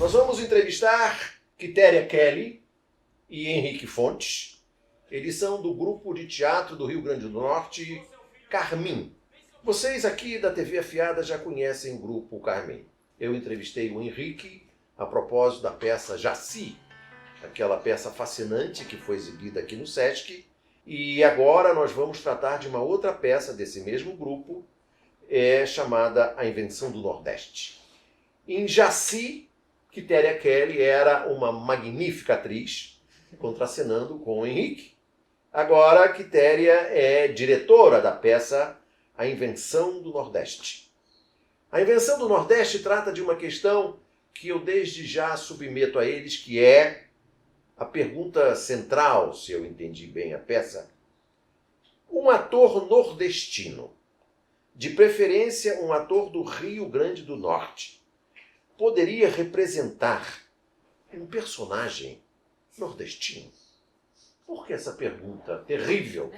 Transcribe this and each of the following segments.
Nós vamos entrevistar Quitéria Kelly e Henrique Fontes. Eles são do grupo de teatro do Rio Grande do Norte, Carmim. Vocês aqui da TV Afiada já conhecem o grupo Carmim. Eu entrevistei o Henrique a propósito da peça Jaci, aquela peça fascinante que foi exibida aqui no Sesc. E agora nós vamos tratar de uma outra peça desse mesmo grupo, chamada A Invenção do Nordeste. Em Jaci, Quitéria Kelly era uma magnífica atriz, contracenando com o Henrique. Agora, Quitéria é diretora da peça A Invenção do Nordeste. A Invenção do Nordeste trata de uma questão que eu desde já submeto a eles, que é a pergunta central, se eu entendi bem a peça. Um ator nordestino, de preferência um ator do Rio Grande do Norte, poderia representar um personagem nordestino? Por que essa pergunta terrível,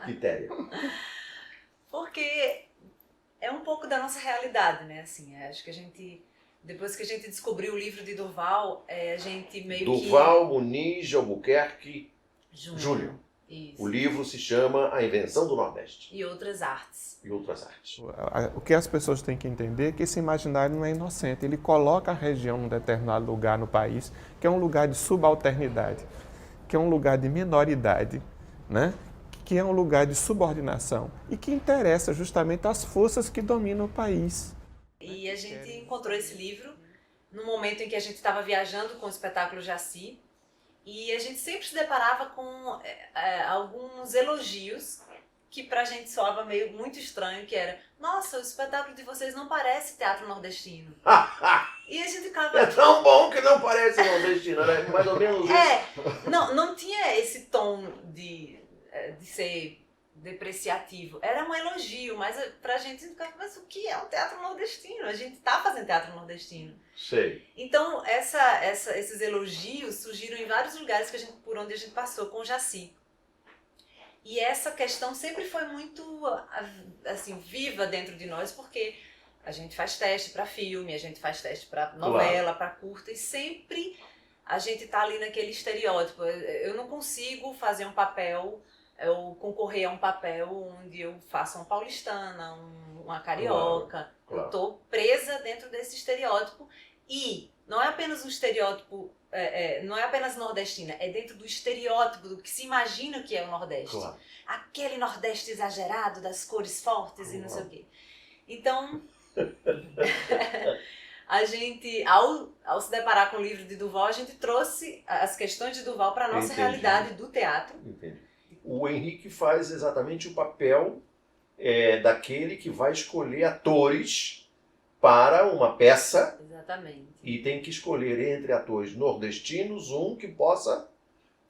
Quitéria? Porque é um pouco da nossa realidade, né? Assim, acho que a gente, depois que a gente descobriu o livro de Durval, a gente meio Durval Muniz de Albuquerque Júnior. Isso. O livro se chama A Invenção do Nordeste. E outras artes. E outras artes. O que as pessoas têm que entender é que esse imaginário não é inocente. Ele coloca a região num determinado lugar no país, que é um lugar de subalternidade, que é um lugar de minoridade, né? Que é um lugar de subordinação e que interessa justamente às forças que dominam o país. E a gente encontrou esse livro no momento em que a gente estava viajando com o espetáculo Jaci, e a gente sempre se deparava com alguns elogios que pra gente soava meio muito estranho, que era: nossa, o espetáculo de vocês não parece teatro nordestino. E a gente ficava... É tão bom que não parece nordestino, né? Mais ou menos isso. Não tinha esse tom de ser depreciativo. Era um elogio, mas pra gente ficava: mas o que é um teatro nordestino? A gente tá fazendo teatro nordestino. Sei. Então, esses elogios surgiram em vários lugares por onde a gente passou com o Jaci. E essa questão sempre foi muito assim, viva dentro de nós, porque a gente faz teste para filme, a gente faz teste para novela, para curta, e sempre a gente tá ali naquele estereótipo. Eu não consigo fazer um papel, eu concorrer a um papel onde eu faça uma paulistana, uma carioca. Claro. Eu tô presa dentro desse estereótipo, e não é apenas um estereótipo, não é apenas nordestina, é dentro do estereótipo do que se imagina que é o Nordeste. Claro. Aquele Nordeste exagerado, das cores fortes e não sei o quê. Então, a gente, ao se deparar com o livro de Durval, a gente trouxe as questões de Durval para a nossa realidade do teatro. Entendi. O Henrique faz exatamente o papel daquele que vai escolher atores para uma peça. Exatamente. E tem que escolher entre atores nordestinos um que possa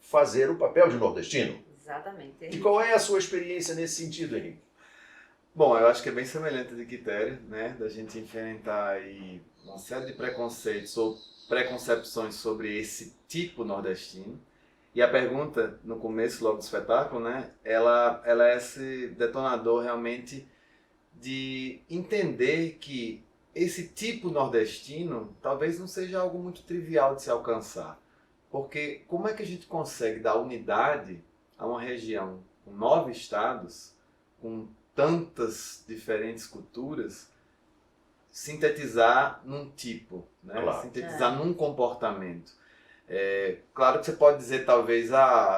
fazer o papel de nordestino. Exatamente. E qual é a sua experiência nesse sentido, Henrique? Bom, eu acho que é bem semelhante de Quitéria, né? Da gente enfrentar aí uma série de preconceitos ou preconcepções sobre esse tipo nordestino. E a pergunta, no começo logo do espetáculo, né? Ela é esse detonador realmente de entender que esse tipo nordestino talvez não seja algo muito trivial de se alcançar. Porque como é que a gente consegue dar unidade a uma região com 9 estados, com tantas diferentes culturas, sintetizar num tipo, né? Claro. Sintetizar num comportamento? Claro que você pode dizer talvez,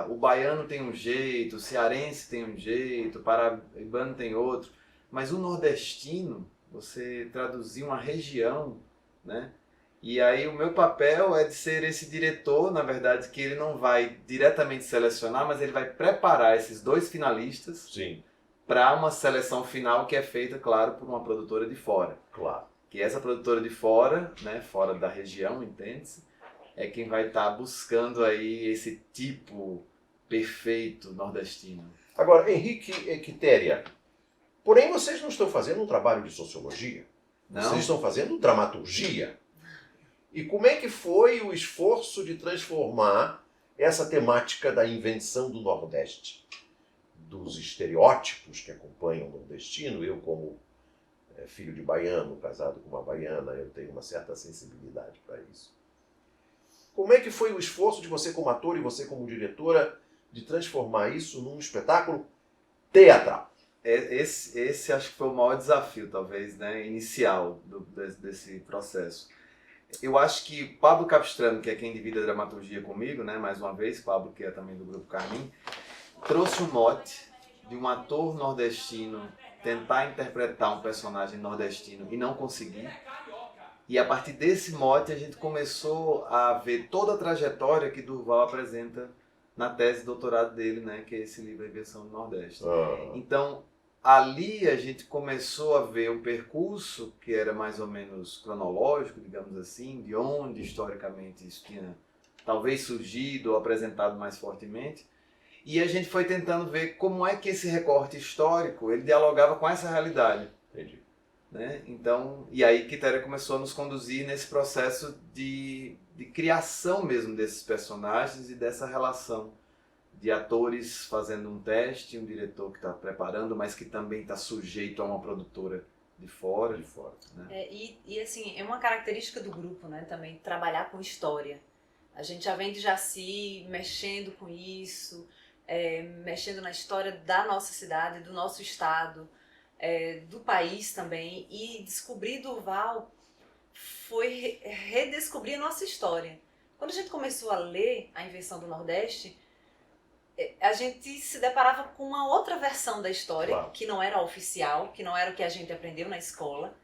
o baiano tem um jeito, o cearense tem um jeito, o paraibano tem outro, mas o nordestino, você traduzir uma região, né? E aí o meu papel é de ser esse diretor, na verdade, que ele não vai diretamente selecionar, mas ele vai preparar esses 2 finalistas para uma seleção final que é feita, claro, por uma produtora de fora. Claro. Que essa produtora de fora, né, fora da região, entende-se, é quem vai estar buscando aí esse tipo perfeito nordestino. Agora, Henrique e Quitéria, porém vocês não estão fazendo um trabalho de sociologia. Não? Vocês estão fazendo dramaturgia. E como é que foi o esforço de transformar essa temática da invenção do Nordeste? Dos estereótipos que acompanham o nordestino. Eu, como filho de baiano, casado com uma baiana, eu tenho uma certa sensibilidade para isso. Como é que foi o esforço de você como ator e você como diretora de transformar isso num espetáculo teatral? Esse acho que foi o maior desafio, talvez, né, inicial desse processo. Eu acho que Pablo Capistrano, que é quem divide a dramaturgia comigo, né, mais uma vez, Pablo, que é também do Grupo Carmim, trouxe um mote de um ator nordestino tentar interpretar um personagem nordestino e não conseguir. E a partir desse mote a gente começou a ver toda a trajetória que Durval apresenta na tese de doutorado dele, né, que é esse livro, A Invenção do Nordeste. Então, ali a gente começou a ver o percurso, que era mais ou menos cronológico, digamos assim, de onde historicamente isso tinha talvez surgido ou apresentado mais fortemente. E a gente foi tentando ver como é que esse recorte histórico ele dialogava com essa realidade. Entendi. Né? Então, e aí Quitéria começou a nos conduzir nesse processo de criação mesmo desses personagens e dessa relação de atores fazendo um teste, um diretor que está preparando, mas que também está sujeito a uma produtora de fora. Né? E assim, é uma característica do grupo, né, também, trabalhar com história. A gente já vem de Jaci mexendo com isso, mexendo na história da nossa cidade, do nosso estado, do país também, e descobrir Durval foi redescobrir a nossa história. Quando a gente começou a ler A Invenção do Nordeste, a gente se deparava com uma outra versão da história, Claro. que não era a oficial, que não era o que a gente aprendeu na escola,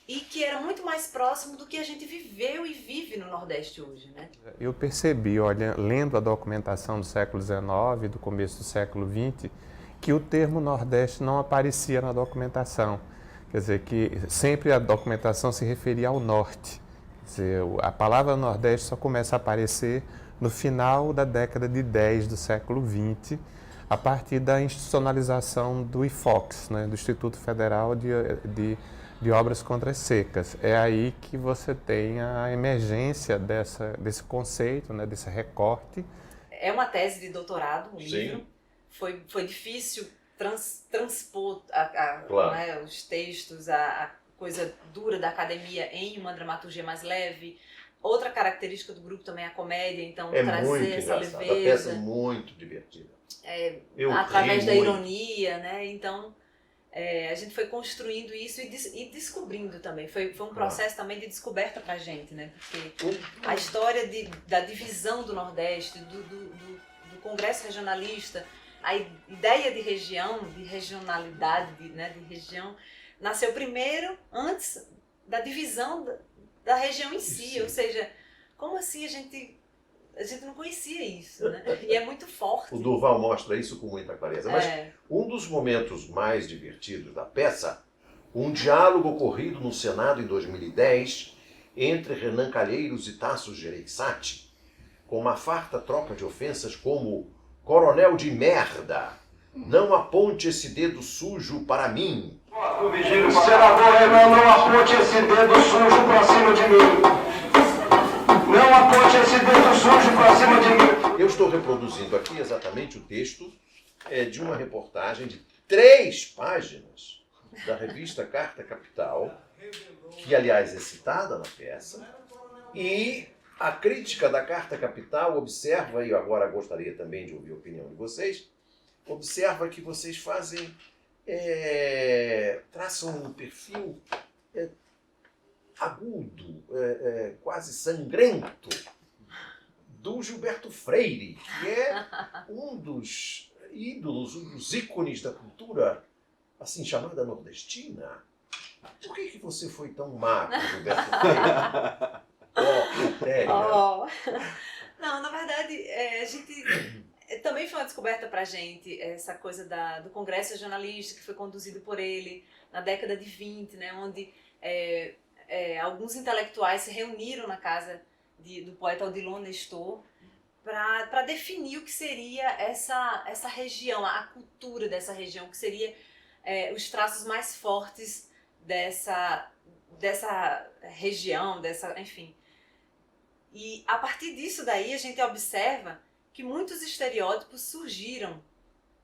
e que era muito mais próximo do que a gente viveu e vive no Nordeste hoje, né? Eu percebi, olha, lendo a documentação do século XIX, do começo do século XX, que o termo Nordeste não aparecia na documentação. Quer dizer, que sempre a documentação se referia ao Norte. Quer dizer, a palavra Nordeste só começa a aparecer no final da década de 10 do século XX, a partir da institucionalização do IFOX, né, do Instituto Federal de Obras Contra as Secas. É aí que você tem a emergência desse conceito, né, desse recorte. É uma tese de doutorado, o Sim. livro. Foi difícil transpor Claro. né, os textos, a coisa dura da academia em uma dramaturgia mais leve. Outra característica do grupo também é a comédia, então É trazer muito essa engraçado. A peça é leveza muito divertida. Eu através ri da muito. ironia, né? Então a gente foi construindo isso e descobrindo também. Foi um processo também de descoberta pra gente, né? Porque a história da divisão do Nordeste, do Congresso Regionalista, a ideia de região, de regionalidade, né, de região, nasceu primeiro antes da divisão da região em si. Ou seja, como assim a gente não conhecia isso, né? E é muito forte. O Durval mostra isso com muita clareza. Mas um dos momentos mais divertidos da peça, um diálogo ocorrido no Senado em 2010 entre Renan Calheiros e Tasso Gereissati, com uma farta troca de ofensas como "coronel de merda, não aponte esse dedo sujo para mim". Senador Renan, não aponte esse dedo sujo pra cima de mim. Não aponte esse dedo sujo pra cima de mim. Eu estou reproduzindo aqui exatamente o texto de uma reportagem de 3 páginas da revista Carta Capital, que aliás é citada na peça, e a crítica da Carta Capital observa, e agora gostaria também de ouvir a opinião de vocês, observa que vocês fazem, traçam um perfil agudo, quase sangrento, do Gilberto Freire, que é um dos ídolos, um dos ícones da cultura, assim, chamada nordestina. Por que você foi tão má com Gilberto Freire? Quitéria. Não, na verdade, a gente também foi uma descoberta pra gente, essa coisa do Congresso Regionalista, que foi conduzido por ele na década de 20, né, onde alguns intelectuais se reuniram na casa do poeta Odilon Nestor para definir o que seria essa região, a cultura dessa região, o que seria os traços mais fortes dessa região, enfim. E a partir disso daí a gente observa que muitos estereótipos surgiram,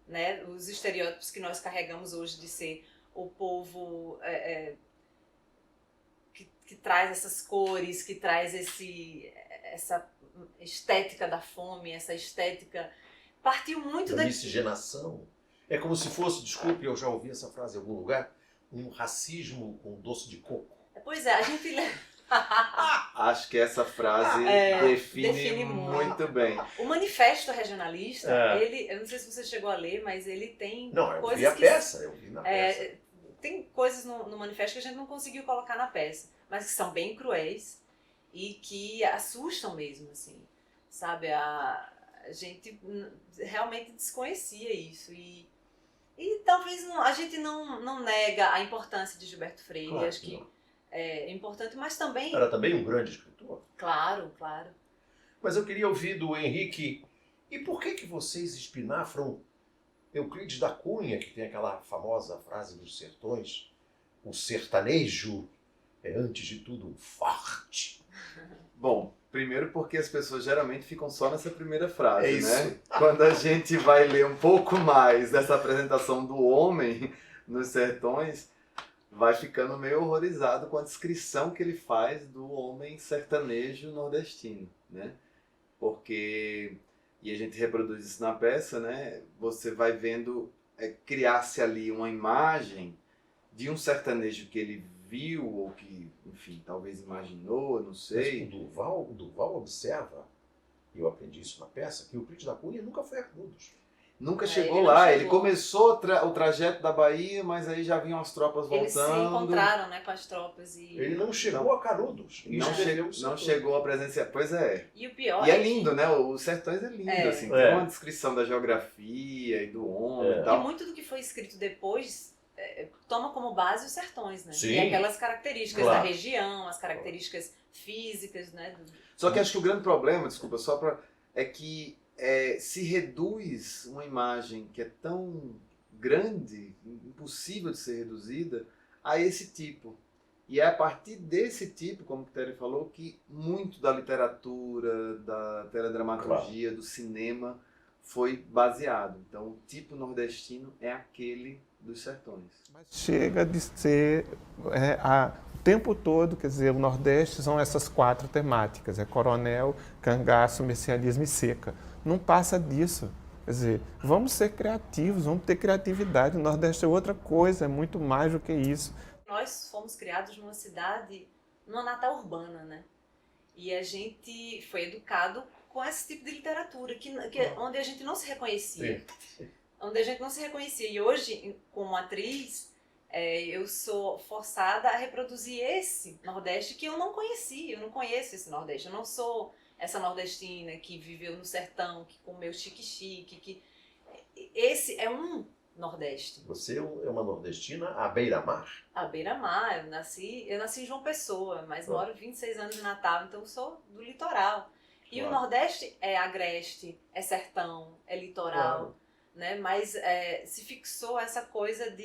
né? Os estereótipos que nós carregamos hoje de ser o povo que traz essas cores, que traz essa estética da fome, essa estética partiu muito Da da miscigenação. É como se fosse, desculpe, eu já ouvi essa frase em algum lugar, um racismo com doce de coco. Pois é, a gente Acho que essa frase define muito bem. O Manifesto Regionalista, É. ele, eu não sei se você chegou a ler, mas ele tem Não, eu coisas vi a que peça, eu vi na peça. tem coisas no manifesto que a gente não conseguiu colocar na peça, mas que são bem cruéis e que assustam mesmo, assim, sabe? A gente realmente desconhecia isso e talvez a gente não nega a importância de Gilberto Freire, Claro acho que que não. é importante, mas também, Era também um grande escritor. claro, claro. Mas eu queria ouvir do Henrique, e por que vocês espinafram Euclides da Cunha, que tem aquela famosa frase dos sertões, o sertanejo é antes de tudo forte. Bom, primeiro porque as pessoas geralmente ficam só nessa primeira frase, É isso. né? Quando a gente vai ler um pouco mais dessa apresentação do homem nos sertões, vai ficando meio horrorizado com a descrição que ele faz do homem sertanejo nordestino, né? Porque, e a gente reproduz isso na peça, né? Você vai vendo criar-se ali uma imagem de um sertanejo que ele viu, ou que, enfim, talvez imaginou, não Mas sei. o Duval observa, e eu aprendi isso na peça, que o Euclides da Cunha nunca foi a Canudos. Nunca chegou ele não lá, chegou. ele começou o trajeto da Bahia, mas aí já vinham as tropas voltando. Eles se encontraram, né, com as tropas e... Ele não chegou a Canudos. E Não, escreveu o não sertão. chegou a presença. Pois é. E o pior E é que- lindo, né? Os sertões é lindo, É. assim. É. Tem uma descrição da geografia e do homem É. e E tal. muito do que foi escrito depois toma como base os sertões, né? Sim. E aquelas características Claro. da região, as características físicas, né? Só que acho que o grande problema, desculpa, é que se reduz uma imagem que é tão grande, impossível de ser reduzida, a esse tipo. E é a partir desse tipo, como o Quitério falou, que muito da literatura, da teledramaturgia, do cinema foi baseado. Então, o tipo nordestino é aquele dos sertões. Mas chega de ser o tempo todo, quer dizer, o Nordeste são essas 4 temáticas, é coronel, cangaço, messianismo e seca. Não passa disso. Quer dizer, vamos ser criativos, vamos ter criatividade. O Nordeste é outra coisa, é muito mais do que isso. Nós fomos criados numa cidade, numa nata urbana, né? E a gente foi educado com esse tipo de literatura, onde a gente não se reconhecia. Onde a gente não se reconhecia. E hoje, como atriz, eu sou forçada a reproduzir esse Nordeste que eu não conhecia. Eu não conheço esse Nordeste. Eu não sou essa nordestina que viveu no sertão, que comeu chique-chique. Esse é um Nordeste. Você é uma nordestina à beira-mar? À beira-mar. Eu nasci em João Pessoa, mas moro 26 anos em Natal, então eu sou do litoral. E Claro. o Nordeste é agreste, é sertão, é litoral. Claro. Né? Mas se fixou essa coisa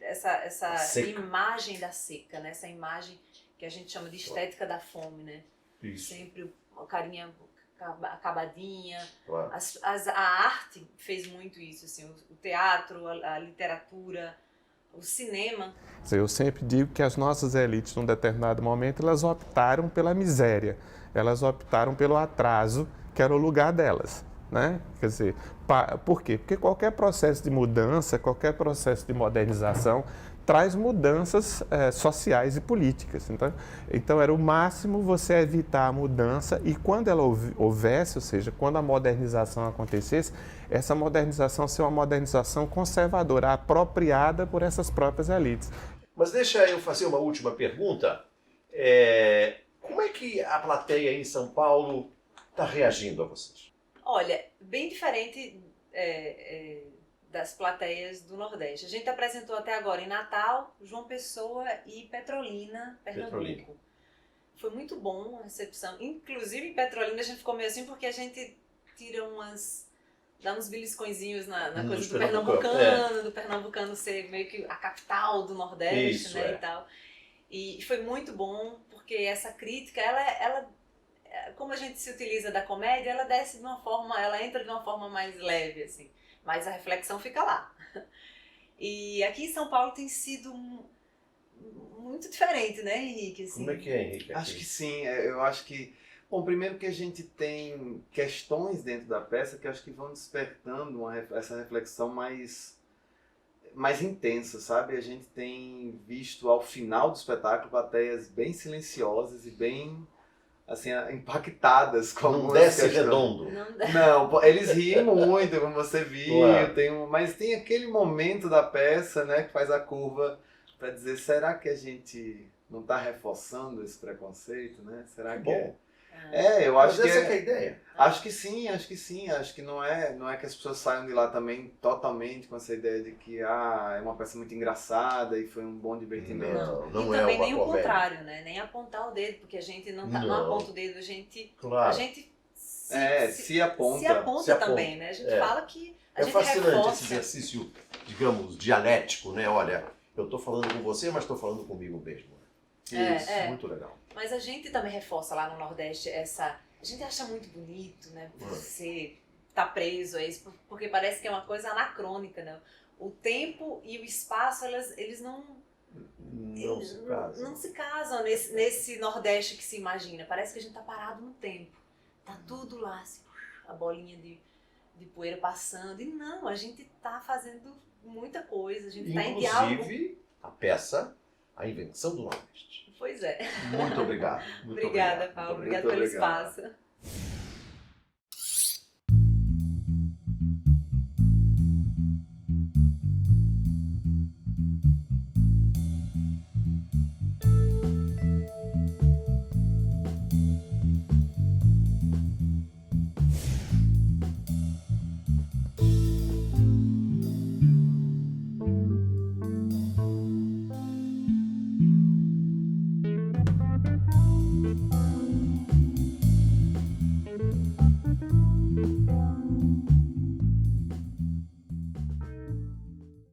essa seca. imagem da seca, né? Essa imagem que a gente chama de estética da fome, né? Isso. Sempre a carinha acabadinha. Claro. A arte fez muito isso, assim, o teatro, a literatura, o cinema. Eu sempre digo que as nossas elites, num determinado momento, elas optaram pela miséria, elas optaram pelo atraso, que era o lugar delas. Né? Quer dizer, por quê? Porque qualquer processo de mudança, qualquer processo de modernização traz mudanças sociais e políticas. Então era o máximo você evitar a mudança e quando ela houvesse, ou seja, quando a modernização acontecesse, essa modernização ser uma modernização conservadora, apropriada por essas próprias elites. Mas deixa eu fazer uma última pergunta. Como é que a plateia em São Paulo está reagindo a vocês? Olha, bem diferente das plateias do Nordeste. A gente apresentou até agora em Natal, João Pessoa e Petrolina, Pernambuco. Foi muito bom a recepção. Inclusive em Petrolina a gente ficou meio assim porque a gente tira dá uns beliscõezinhos na coisa do pernambucano, do pernambucano ser meio que a capital do Nordeste, Isso, né, e tal. E foi muito bom porque essa crítica, ela como a gente se utiliza da comédia, ela desce de uma forma, ela entra de uma forma mais leve, assim, mas a reflexão fica lá. E aqui em São Paulo tem sido muito diferente, né, Henrique? Assim. Como é que é, Henrique? Acho que sim, eu acho que Bom, primeiro que a gente tem questões dentro da peça que eu acho que vão despertando essa reflexão mais intensa, sabe? A gente tem visto ao final do espetáculo plateias bem silenciosas e bem assim, impactadas com Não algumas desce questões. redondo. Não dá. Não, pô, eles riem muito, como você viu, Claro. mas tem aquele momento da peça, né, que faz a curva para dizer, será que a gente não está reforçando esse preconceito, né? Será que Bom, eu mas acho que essa que é a ideia. Acho que sim, acho que não é que as pessoas saiam de lá também totalmente com essa ideia de que é uma peça muito engraçada e foi um bom divertimento. Não E é também uma nem o comédia. contrário, né? Nem apontar o dedo, porque a gente não Não. aponta o dedo, a gente Claro. Se aponta. se aponta Se aponta. também, né? A gente É. fala que a É gente fascinante esse reforça. exercício, digamos, dialético, né? Olha, eu estou falando com você, mas estou falando comigo mesmo. Isso, muito legal. Mas a gente também reforça lá no Nordeste essa... A gente acha muito bonito, né? Você tá preso a isso, porque parece que é uma coisa anacrônica, né? O tempo e o espaço, eles não se casam nesse Nordeste que se imagina. Parece que a gente tá parado no tempo. Tá tudo lá, assim, a bolinha de poeira passando. E não, a gente tá fazendo muita coisa, a gente tá em diálogo. Inclusive, a peça A Invenção do Nordeste. Pois é. Muito obrigado. Muito Obrigada, obrigado. Paulo. Obrigada Muito pelo obrigado. espaço.